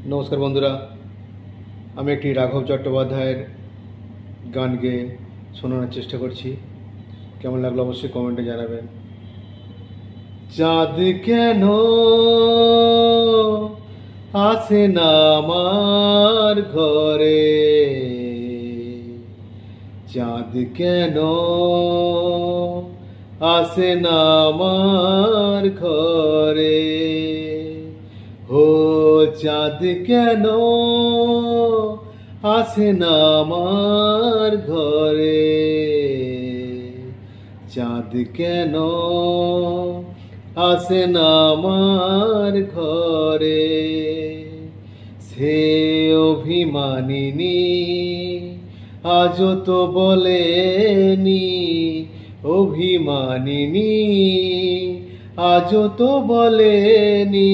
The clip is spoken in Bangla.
নমস্কার বন্ধুরা, আমি একটি রাঘব চট্টোপাধ্যায়ের গান গেয়ে শোনানোর চেষ্টা করছি। কেমন লাগলো অবশ্যই কমেন্টে জানাবেন। চাঁদ কেন আসে না আমার ঘরে, চাঁদ কেন আসে না আমার ঘরে, ও চাঁদ কেন আসে না আমার ঘরে, চাঁদ কেন আসে না আমার ঘরে। সে অভিমানিনী আজও তো বলেনি, অভিমানিনী আজও তো বলেনি